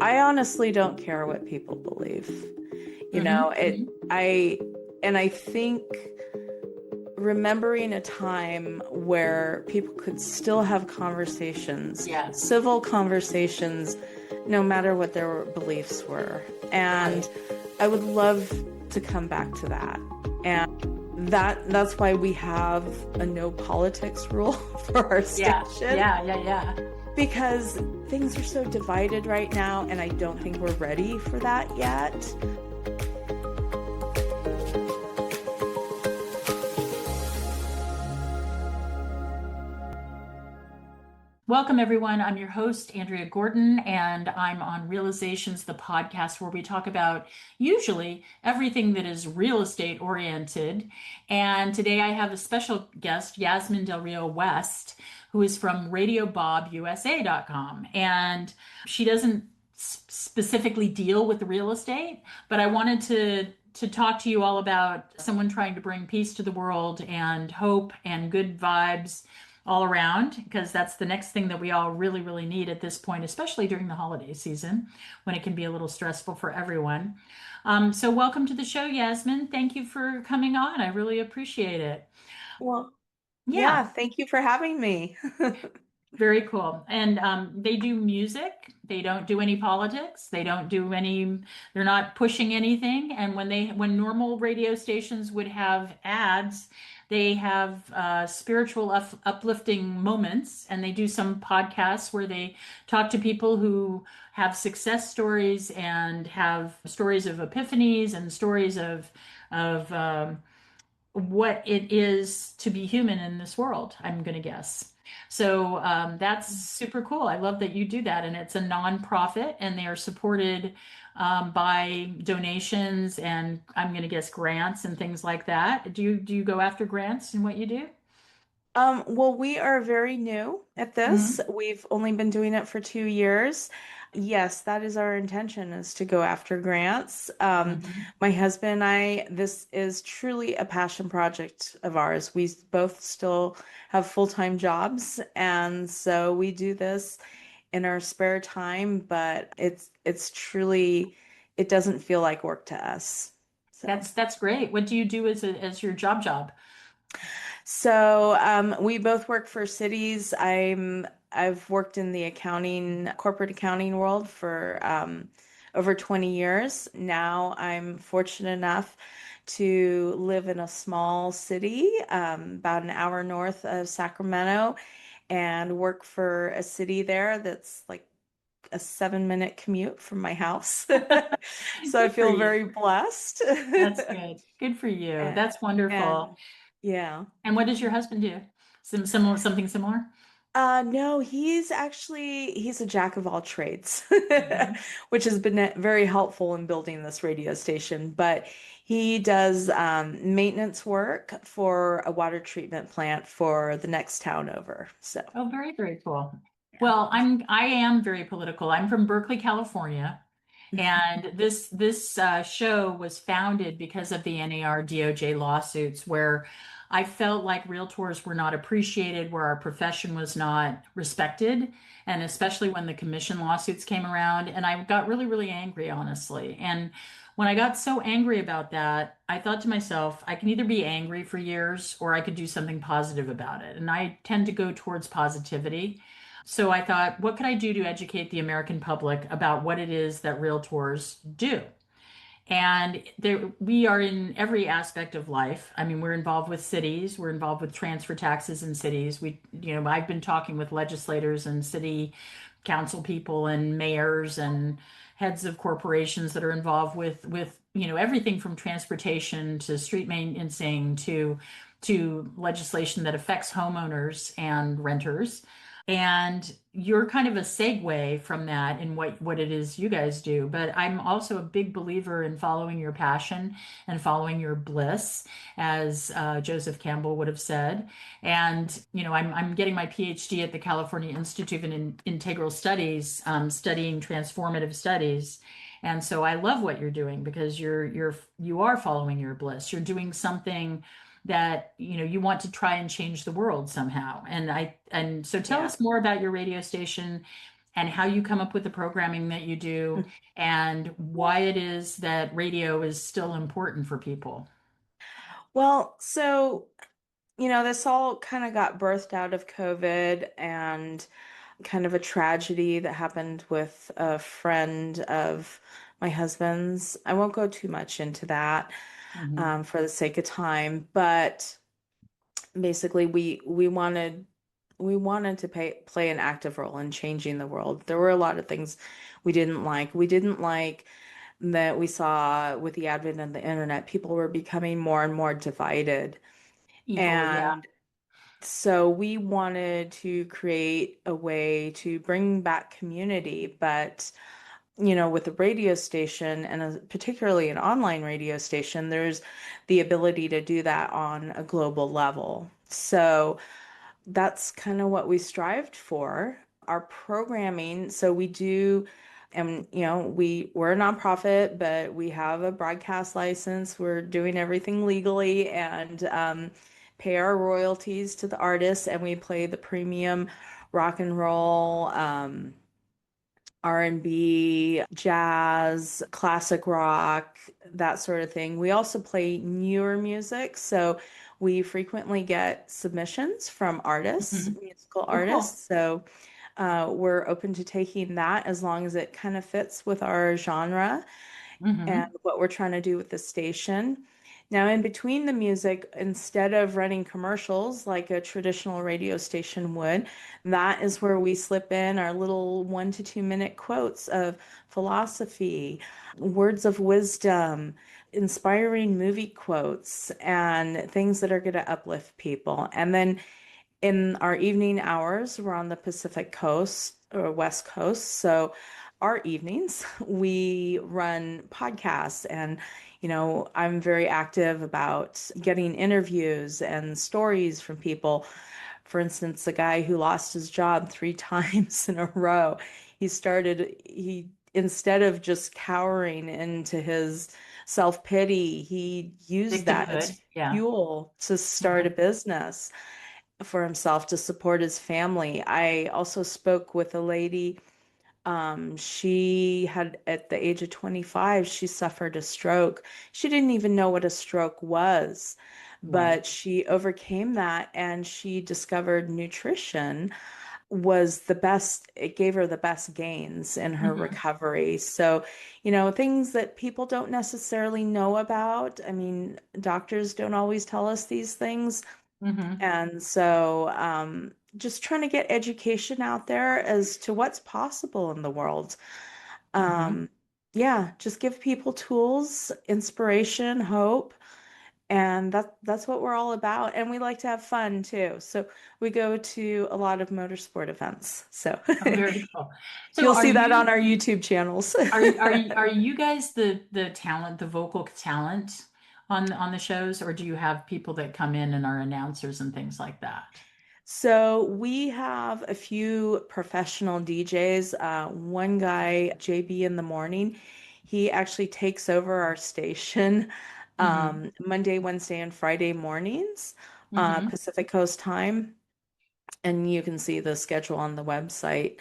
I honestly don't care what people believe. You Hmm. know, I think remembering a time where people could still have conversations, Yes. civil conversations, no matter what their beliefs were. And Right. I would love to come back to that. And that's why we have a no politics rule for our Yeah. station, Yeah. because things are so divided right now, and I don't think we're ready for that yet. Welcome, everyone. I'm your host, Andrea Gordon, and I'm on Realizations, the podcast where we talk about usually everything that is real estate oriented. And today I have a special guest, Yasmin Del Rio West, who is from RadioBobUSA.com. And she doesn't specifically deal with real estate, but I wanted to talk to you all about someone trying to bring peace to the world and hope and good vibes all around, because that's the next thing that we all really, really need at this point, especially during the holiday season when it can be a little stressful for everyone. So, welcome to the show, Yasmin. Thank you for coming on. I really appreciate it. Well, Yeah, yeah, thank you for having me. very cool. And they do music. They don't do any politics. They don't do any, they're not pushing anything. And when normal radio stations would have ads, they have spiritual uplifting moments. And they do some podcasts where they talk to people who have success stories and have stories of epiphanies and stories of what it is to be human in this world, I'm going to guess. So that's super cool. I love that you do that. And it's a nonprofit and they are supported by donations and I'm going to guess grants and things like that. Do you go after grants in what you do? Well, we are very new at this. Hmm. We've only been doing it for 2 years. Yes, that is our intention, is to go after grants. Hmm. My husband and I, this is truly a passion project of ours. We both still have full-time jobs, and so we do this in our spare time, but it's truly, it doesn't feel like work to us. So. That's great. What do you do as your job? We both work for cities. I've worked in the corporate accounting world for over 20 years. Now I'm fortunate enough to live in a small city, about an hour north of Sacramento, and work for a city there that's like a 7-minute commute from my house. So I Good for feel you. very blessed. That's good. Good for you. And, That's wonderful. and yeah. And what does your husband do? Something similar? No, he's a jack of all trades, Mhm. which has been very helpful in building this radio station. But he does maintenance work for a water treatment plant for the next town over. So, Oh, very, very cool. yeah. Well, I am very political. I'm from Berkeley, California, and this show was founded because of the NAR DOJ lawsuits, where I felt like realtors were not appreciated, where our profession was not respected, and especially when the commission lawsuits came around, and I got really, really angry, honestly. And when I got so angry about that, I thought to myself, I can either be angry for years or I could do something positive about it. And I tend to go towards positivity. So I thought, what could I do to educate the American public about what it is that realtors do? And we are in every aspect of life. I mean, we're involved with cities, we're involved with transfer taxes in cities. I've been talking with legislators and city council people and mayors and heads of corporations that are involved with everything from transportation to street maintenancing to legislation that affects homeowners and renters. And you're kind of a segue from that in what it is you guys do. But I'm also a big believer in following your passion and following your bliss, as Joseph Campbell would have said. And I'm getting my PhD at the California Institute in Integral Studies, studying transformative studies. And so I love what you're doing because you are following your bliss. You're doing something that you want to try and change the world somehow. And so tell Yeah. us more about your radio station and how you come up with the programming that you do and why it is that radio is still important for people. Well, so, this all kind of got birthed out of COVID and kind of a tragedy that happened with a friend of my husband's. I won't go too much into that Hmm. for the sake of time, but basically we wanted to play an active role in changing the world. There were a lot of things we didn't like. We didn't like that we saw with the advent of the internet, people were becoming more and more divided. Evil, yeah. And so we wanted to create a way to bring back community, but with a radio station and particularly an online radio station, there's the ability to do that on a global level. So that's kind of what we strived for. Our programming, so we do, and we're a nonprofit, but we have a broadcast license. We're doing everything legally and pay our royalties to the artists, and we play the premium rock and roll, R&B, jazz, classic rock, that sort of thing. We also play newer music, so we frequently get submissions from artists, Hmm. musical Oh, cool. artists. So we're open to taking that as long as it kind of fits with our genre and Hmm. what we're trying to do with the station. Now, in between the music, instead of running commercials like a traditional radio station would, that is where we slip in our little 1 to 2 minute quotes of philosophy, words of wisdom, inspiring movie quotes, and things that are going to uplift people. And then in our evening hours, we're on the Pacific Coast or West Coast. So our evenings, we run podcasts and I'm very active about getting interviews and stories from people. For instance, the guy who lost his job 3 times in a row, he instead of just cowering into his self-pity, he used that Victimhood. as Yeah. fuel to start a Hmm. business for himself to support his family. I also spoke with a lady. She had, at the age of 25, she suffered a stroke. She didn't even know what a stroke was, Right. but she overcame that and she discovered nutrition was the best. It gave her the best gains in her Hmm. recovery. So, things that people don't necessarily know about. I mean, doctors don't always tell us these things. Hmm. And so, just trying to get education out there as to what's possible in the world. Hmm. Um, yeah, just give people tools, inspiration, hope, and that's what we're all about. And we like to have fun too. So we go to a lot of motorsport events. So Oh, very cool. So you'll see that on our YouTube channels. are you guys the talent, the vocal talent on the shows, or do you have people that come in and are announcers and things like that? So we have a few professional DJs. One guy, JB in the morning, he actually takes over our station Hmm. Monday, Wednesday, and Friday mornings, Hmm. Pacific Coast time. And you can see the schedule on the website.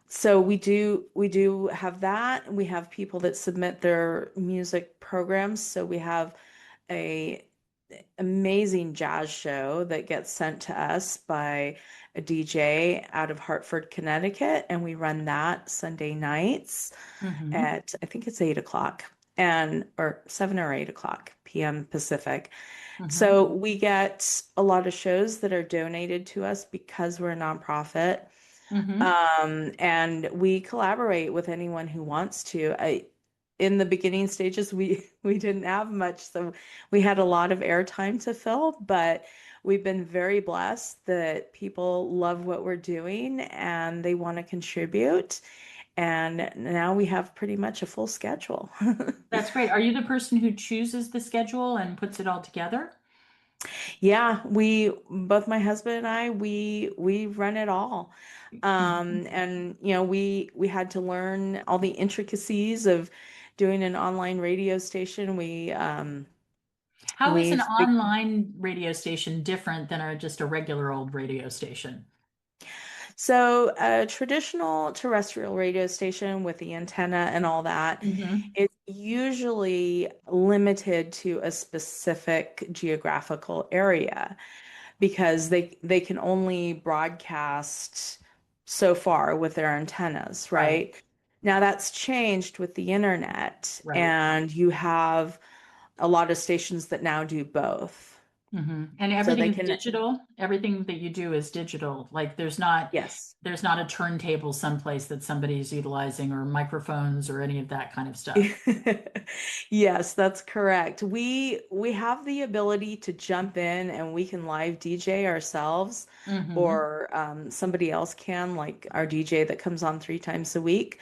So we do have that. We have people that submit their music programs. So we have a amazing jazz show that gets sent to us by a DJ out of Hartford, Connecticut, and we run that Sunday nights Hmm. at I think it's 8 o'clock and or 7 or 8 o'clock p.m. Pacific. Hmm. So we get a lot of shows that are donated to us because we're a nonprofit. Hmm. And we collaborate with anyone who wants to. In the beginning stages, we didn't have much, so we had a lot of airtime to fill, but we've been very blessed that people love what we're doing and they want to contribute. And now we have pretty much a full schedule. That's great. Are you the person who chooses the schedule and puts it all together? Yeah, both my husband and I, we run it all. Mhm. And we had to learn all the intricacies of doing an online radio station. How is We an frequently online radio station different than just a regular old radio station? So a traditional terrestrial radio station with the antenna and all that Hmm. is usually limited to a specific geographical area because they can only broadcast so far with their antennas, Right, right? Now that's changed with the internet, right. and you have a lot of stations that now do both. And So everything they is can, digital. Everything that you do is digital. Like yes. there's not a turntable someplace that somebody's utilizing or microphones or any of that kind of stuff. Yes, that's correct. We have the ability to jump in and we can live DJ ourselves, Hmm. or somebody else can, like our DJ that comes on 3 times a week.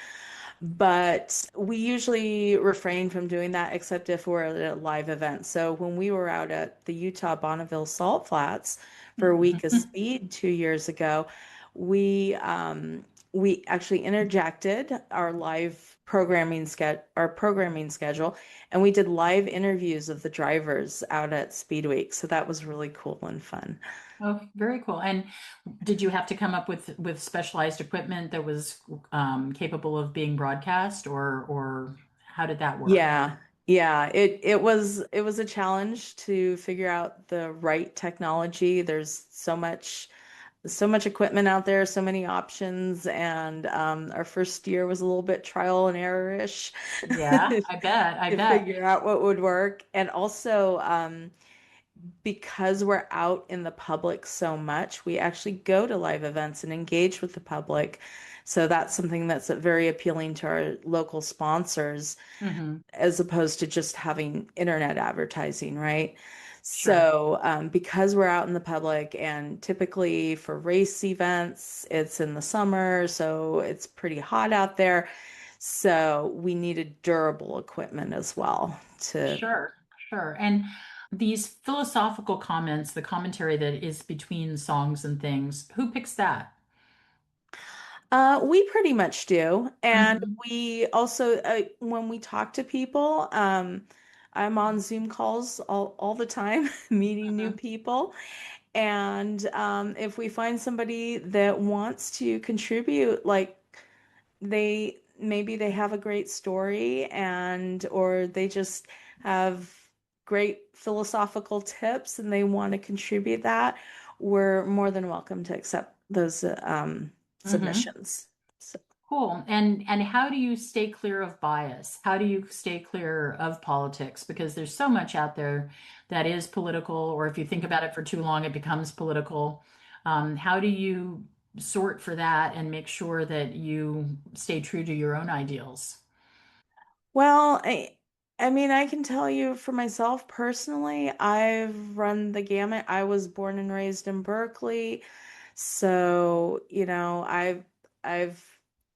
But we usually refrain from doing that except if we're at a live event. So when we were out at the Utah Bonneville Salt Flats for a week of speed 2 years ago, we we actually interjected our programming schedule, and we did live interviews of the drivers out at Speed Week. So that was really cool and fun. Oh, very cool. And did you have to come up with specialized equipment that was capable of being broadcast, or how did that work? Yeah. Yeah, it was a challenge to figure out the right technology. There's so much equipment out there, so many options, and our first year was a little bit trial and error-ish Yeah, I bet. I to bet. figure out what would work. And also, because we're out in the public so much, we actually go to live events and engage with the public. So that's something that's very appealing to our local sponsors Hmm. as opposed to just having internet advertising, right? Sure. So, because we're out in the public, and typically for race events, it's in the summer, so it's pretty hot out there. So, we needed durable equipment as well to. Sure. Sure. And these philosophical comments, the commentary that is between songs and things, who picks that? We pretty much do. And Hmm. we also, when we talk to people, I'm on Zoom calls all the time, meeting new Hmm. people. And if we find somebody that wants to contribute, like maybe they have a great story, and or they just have great philosophical tips and they want to contribute that, we're more than welcome to accept those Hmm. submissions. So, Cool. And how do you stay clear of bias? How do you stay clear of politics? Because there's so much out there that is political, or if you think about it for too long, it becomes political. How do you sort for that and make sure that you stay true to your own ideals? well, I mean, I can tell you for myself personally, I've run the gamut. I was born and raised in Berkeley. So, I've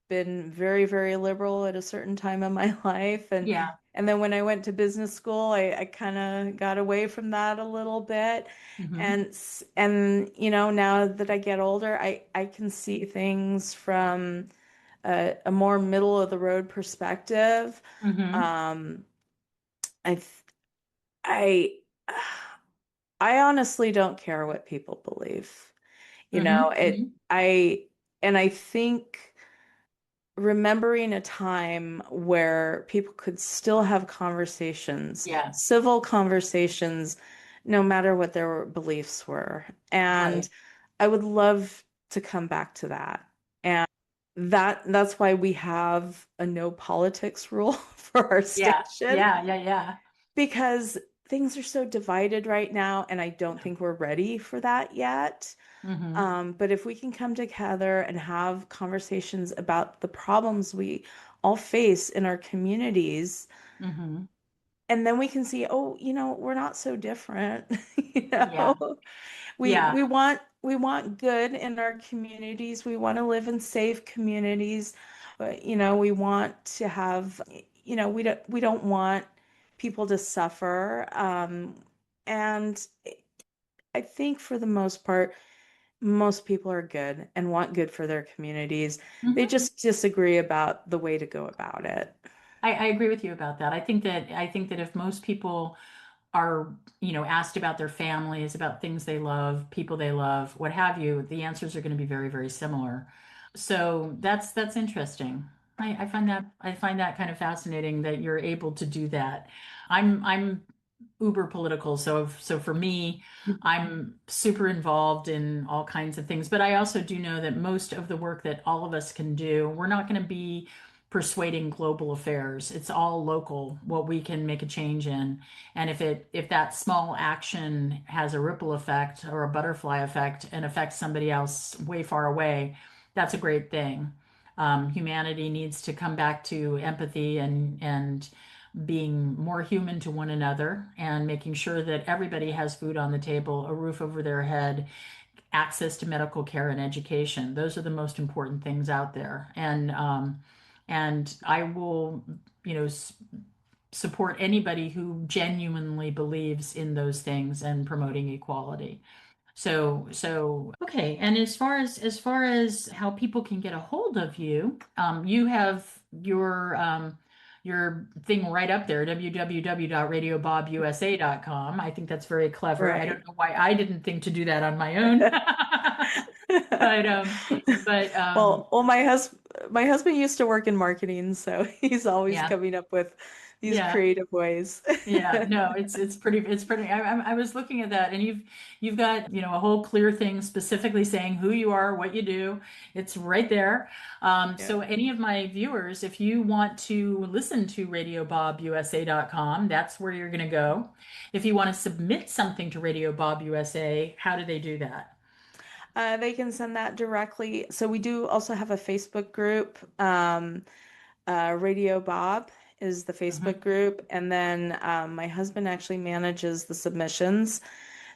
been very, very liberal at a certain time in my life, Yeah. and then when I went to business school, I kind of got away from that a little bit. Hmm. And now that I get older, I can see things from a more middle of the road perspective. Hmm. Um, I I I honestly don't care what people believe. You know, Hmm. it Hmm. I and I think remembering a time where people could still have conversations, Yeah. civil conversations, no matter what their beliefs were. And Right. I would love to come back to that. And that's why we have a no politics rule for our Yeah. station, Yeah. Yeah. Yeah. because things are so divided right now, and I don't think we're ready for that yet. Hmm. But if we can come together and have conversations about the problems we all face in our communities, Hmm. and then we can see, oh, we're not so different. You Yeah. know, we Yeah. we want we want good in our communities. We want to live in safe communities. But, we want to have, we don't want people to suffer. And I think for the most part, most people are good and want good for their communities. They Hmm. just disagree about the way to go about it. I agree with you about that. I think that if most people are, asked about their families, about things they love, people they love, what have you, the answers are going to be very, very similar. So that's interesting. I find that kind of fascinating that you're able to do that. I'm uber political, so for me, I'm super involved in all kinds of things. But I also do know that most of the work that all of us can do, we're not going to be persuading global affairs. It's all local, what we can make a change in. And if that small action has a ripple effect or a butterfly effect and affects somebody else way far away, that's a great thing. Humanity needs to come back to empathy and being more human to one another and making sure that everybody has food on the table, a roof over their head, access to medical care and education. Those are the most important things out there. And I will, you know, support anybody who genuinely believes in those things and promoting equality. So okay. And as far as how people can get a hold of you, you have your thing right up there, www.radiobobusa.com. I think that's very clever. I Right. don't know why I didn't think to do that on my own. But Well, my husband used to work in marketing, so he's always yeah, coming up with these yeah. creative ways. Yeah, no, it's pretty. I was looking at that, and you've got a whole clear thing specifically saying who you are, what you do. It's right there. Yeah. So any of my viewers, if you want to listen to radiobobusa.com, that's where you're going to go. If you want to submit something to Radio Bob USA, how do they do that? They can send that directly. So we do also have a Facebook group. Radio Bob is the Facebook Mhm. group, and then my husband actually manages the submissions.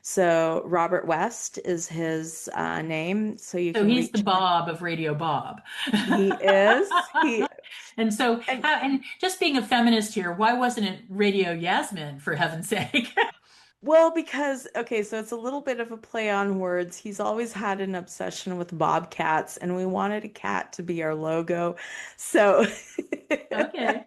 So Robert West is his name, so you So can he's the reach him. Bob of Radio Bob. He is. He And so, and and just being a feminist here, why wasn't it Radio Yasmin, for heaven's sake? Well, because, okay, so it's a little bit of a play on words. He's always had an obsession with bobcats, and we wanted a cat to be our logo. So Okay.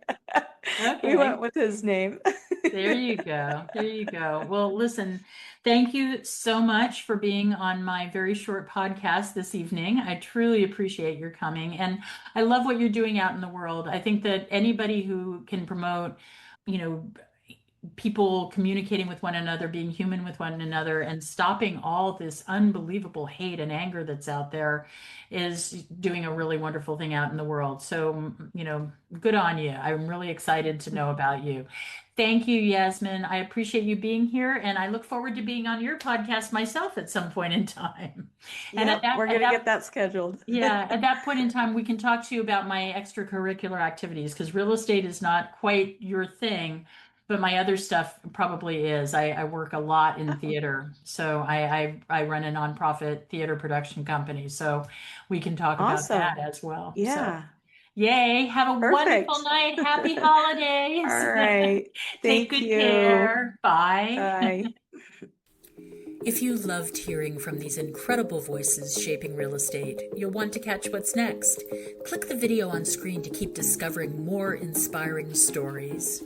we went Okay. with his name. There you go. There you go. Well, listen, thank you so much for being on my very short podcast this evening. I truly appreciate your coming, and I love what you're doing out in the world. I think that anybody who can promote, you know, people communicating with one another, being human with one another, and stopping all this unbelievable hate and anger that's out there is doing a really wonderful thing out in the world. So, good on you. I'm really excited to know about you. Thank you, Yasmin. I appreciate you being here, and I look forward to being on your podcast myself at some point in time. And Yep, we're at gonna get that that scheduled. yeah, at that point in time, we can talk to you about my extracurricular activities because real estate is not quite your thing, but my other stuff probably is. I work a lot in Oh, theater, so I run a nonprofit theater production company, so we can talk about that awesome. as well. So, Yeah, yay! Have a wonderful perfect. night. Happy All holidays. right. Take Thank good you. care. Bye. Bye. If you loved hearing from these incredible voices shaping real estate, you'll want to catch what's next. Click the video on screen to keep discovering more inspiring stories.